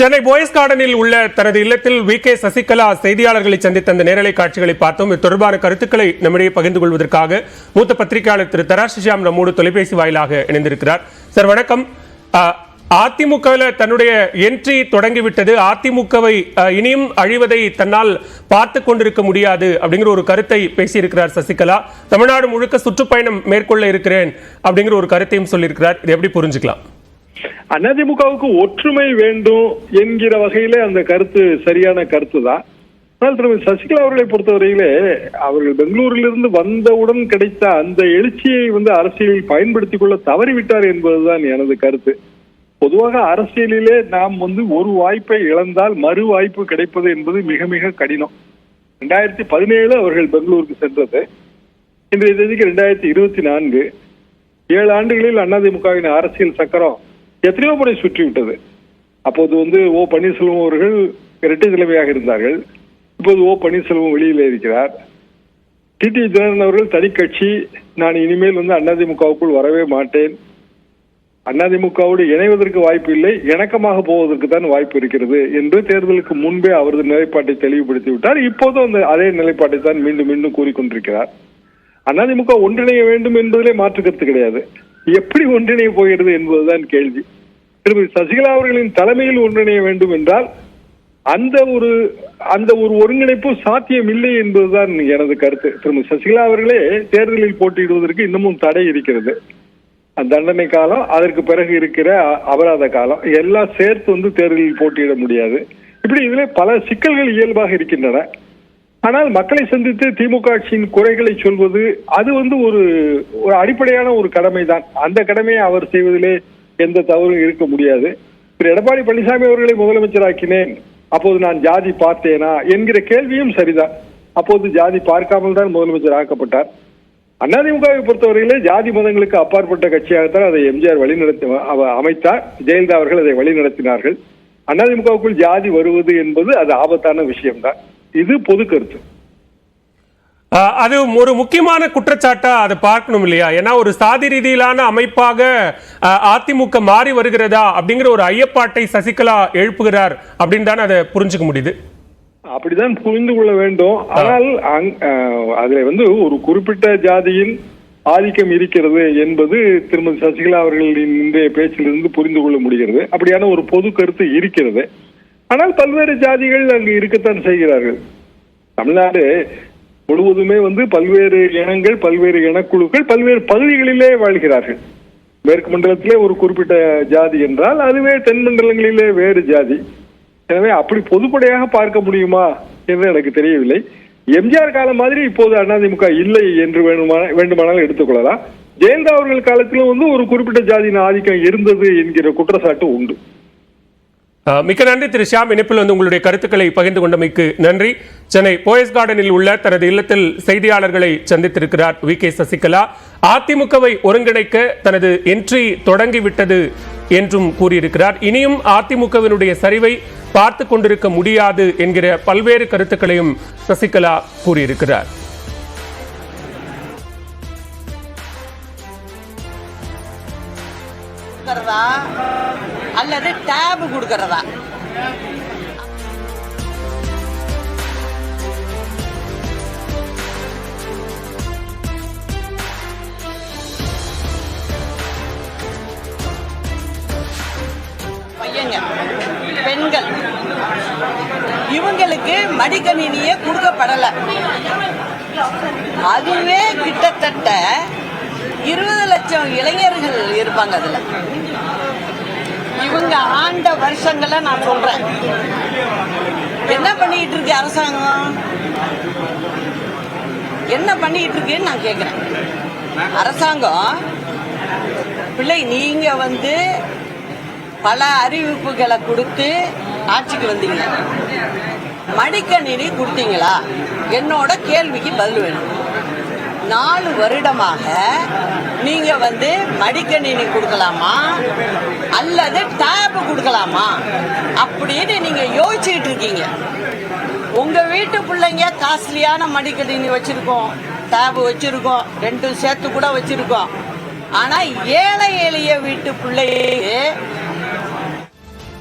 சென்னை போயஸ் கார்டனில் உள்ள தனது இல்லத்தில் வி.கே. சசிகலா செய்தியாளர்களை சந்தித்த அந்த நேரலை காட்சிகளை பார்த்தோம். இது தொடர்பான கருத்துக்களை நம்மிடையே பகிர்ந்து கொள்வதற்காக மூத்த பத்திரிகையாளர் திரு தராசு ஷியாம் நம்மோடு தொலைபேசி வாயிலாக இணைந்திருக்கிறார். சார் வணக்கம். அதிமுகவில் தன்னுடைய என்ட்ரி தொடங்கிவிட்டது, அதிமுகவை இனியும் அழிவதை தன்னால் பார்த்து கொண்டிருக்க முடியாது அப்படிங்கிற ஒரு கருத்தை பேசியிருக்கிறார் சசிகலா. தமிழ்நாடு முழுக்க சுற்றுப்பயணம் மேற்கொள்ள இருக்கிறேன் அப்படிங்கிற ஒரு கருத்தையும் சொல்லியிருக்கிறார். இது எப்படி புரிஞ்சுக்கலாம்? அதிமுகவுக்கு ஒற்றுமை வேண்டும் என்கிற வகையிலே அந்த கருத்து சரியான கருத்து தான். ஆனால் திருமதி சசிகலா அவர்களை பொறுத்தவரையிலே அவர்கள் பெங்களூரிலிருந்து வந்தவுடன் கிடைத்த அந்த எழுச்சியை அரசியலில் பயன்படுத்திக் கொள்ள தவறிவிட்டார் என்பதுதான் எனது கருத்து. பொதுவாக அரசியலிலே நாம் ஒரு வாய்ப்பை இழந்தால் மறு வாய்ப்பு கிடைப்பது என்பது மிக மிக கடினம். 2017 அவர்கள் பெங்களூருக்கு சென்றது. இன்றைய தேதிக்கு 2024 7 ஆண்டுகளில் அதிமுகவின் அரசியல் சக்கரம் எத்தனையோ முறை சுற்றிவிட்டது. அப்போது ஓ பன்னீர்செல்வம் அவர்கள் இரட்டை தலைமையாக இருந்தார்கள். இப்போது ஓ பன்னீர்செல்வம் வெளியில் இருக்கிறார். டிடி தினகரன் அவர்கள் தனி கட்சி, நான் இனிமேல் அதிமுகவுக்குள் வரவே மாட்டேன், அதிமுகவோடு இணைவதற்கு வாய்ப்பு இல்லை, இணக்கமாக போவதற்கு தான் வாய்ப்பு இருக்கிறது என்று தேர்தலுக்கு முன்பே அவரது நிலைப்பாட்டை தெளிவுபடுத்தி விட்டார். இப்போதும் அதே நிலைப்பாட்டை தான் மீண்டும் மீண்டும் கூறிக்கொண்டிருக்கிறார். அதிமுக ஒன்றிணைய வேண்டும் என்பதிலே மாற்று கருத்து கிடையாது. எப்படி ஒன்றிணைய போகிறது என்பதுதான் கேள்வி. திருமதி சசிகலா அவர்களின் தலைமையில் ஒன்றிணைய வேண்டும் என்றால் அந்த ஒரு ஒருங்கிணைப்பு சாத்தியம் இல்லை என்பதுதான் எனது கருத்து. திருமதி சசிகலா அவர்களே தேர்தலில் போட்டியிடுவதற்கு இன்னமும் தடை இருக்கிறது. தண்டனை காலம், அதற்கு பிறகு இருக்கிற அபராத காலம் எல்லாம் சேர்த்து தேர்தலில் போட்டியிட முடியாது. இப்படி இதிலே பல சிக்கல்கள் இயல்பாக இருக்கின்றன. ஆனால் மக்களை சந்தித்து திமுக ஆட்சியின் குறைகளை சொல்வது அது ஒரு அடிப்படையான ஒரு கடமை தான். அந்த கடமையை அவர் செய்வதிலே எந்த தவறும் இருக்க முடியாது. திரு எடப்பாடி பழனிசாமி அவர்களை முதலமைச்சராக்கினேன், அப்போது நான் ஜாதி பார்த்தேனா என்கிற கேள்வியும் சரிதான். அப்போது ஜாதி பார்க்காமல் தான் முதலமைச்சர் ஆக்கப்பட்டார். அதிமுகவை பொறுத்தவரையிலே ஜாதி மதங்களுக்கு அப்பாற்பட்ட கட்சியாகத்தான் அதை எம்ஜிஆர் அமைத்தார். ஜெயலலிதா அவர்கள் அதை வழிநடத்தினார்கள். அதிமுகவுக்குள் ஜாதி வருவது என்பது அது ஆபத்தான விஷயம்தான். இது பொது கருத்து. அது ஒரு முக்கியமான குற்றச்சாட்டா அதை பார்க்கணும் இல்லையா? ஏன்னா ஒரு சாதி ரீதியிலான அமைப்பாக அதிமுக மாறி வருகிறதா அப்படிங்கிற ஒரு ஐயப்பாட்டை சசிகலா எழுப்புகிறார் அப்படின்னு தான் அதை புரிஞ்சுக்க முடியுது. அப்படிதான் புரிந்து கொள்ள வேண்டும். ஆனால் அதுல ஒரு குறிப்பிட்ட ஜாதியின் ஆதிக்கம் இருக்கிறது என்பது திருமதி சசிகலா அவர்களின் இன்றைய பேச்சிலிருந்து புரிந்து கொள்ள முடிகிறது. அப்படியான ஒரு பொது கருத்து இருக்கிறது. ஆனால் பல்வேறு ஜாதிகள் அங்கு இருக்கத்தான் செய்கிறார்கள். தமிழ்நாடு முழுவதுமே பல்வேறு இனங்கள், பல்வேறு இனக்குழுக்கள் பல்வேறு பகுதிகளிலே வாழ்கிறார்கள். மேற்கு மண்டலத்திலே ஒரு குறிப்பிட்ட ஜாதி என்றால் அதுவே தென் மண்டலங்களிலே வேறு ஜாதி. எனவே அப்படி பொதுப்படையாக பார்க்க முடியுமா என்று எனக்கு தெரியவில்லை. எம்ஜிஆர் காலம் மாதிரி இப்போது அதிமுக இல்லை என்று வேண்டுமானாலும் எடுத்துக்கொள்ளலாம். ஜெயலலிதா அவர்கள் காலத்திலும் ஒரு குறிப்பிட்ட ஜாதியின் ஆதிக்கம் இருந்தது என்கிற குற்றச்சாட்டு உண்டு. மிக்க நன்றி திரு ஷியாம். இணைப்பில் உங்களுடைய கருத்துக்களை பகிர்ந்து கொண்டமைக்கு நன்றி. சென்னை போயஸ் கார்டனில் உள்ள தனது இல்லத்தில் செய்தியாளர்களை சந்தித்திருக்கிறார் வி.கே. சசிகலா. அதிமுகவை ஒருங்கிணைக்க தனது என்ட்ரி தொடங்கிவிட்டது என்றும் கூறியிருக்கிறார். இனியும் அதிமுகவினுடைய சரிவை பார்த்து கொண்டிருக்க முடியாது என்கிற பல்வேறு கருத்துக்களையும் சசிகலா கூறியிருக்கிறார். அல்லது டேப் கொடுக்கறதா? பையங்க, பெண்கள் இவங்களுக்கு மடிக்கணினியே கொடுக்கப்படல. அதுவே கிட்டத்தட்ட 20 லட்சம் இளைஞர்கள் இருப்பாங்க. அதுல இவங்க ஆண்ட வருஷங்களை நான் சொல்றேன். என்ன பண்ணிட்டு இருக்கு அரசாங்கம்? என்ன பண்ணிட்டு இருக்குன்னு நான் கேட்கிறேன். அரசாங்கம் பிள்ளை நீங்க பல அறிவிப்புகளை கொடுத்து ஆட்சிக்கு வந்தீங்க, மடிக்கணினி கொடுத்தீங்களா? என்னோட கேள்விக்கு பதில் வேணும். 4 வருடமாக நீங்க மடிக்கணினி கொடுக்கலாமா அல்லது டேப் கொடுக்கலாமா அப்படின்னு நீங்க யோசிச்சுட்டு இருக்கீங்க. உங்க வீட்டு பிள்ளைங்க காஸ்ட்லியான மடிக்கணினி வச்சிருக்கோம், டேப் வச்சிருக்கோம், 2 சேர்த்து கூட வச்சிருக்கோம். ஆனா ஏழை எளிய வீட்டு பிள்ளையே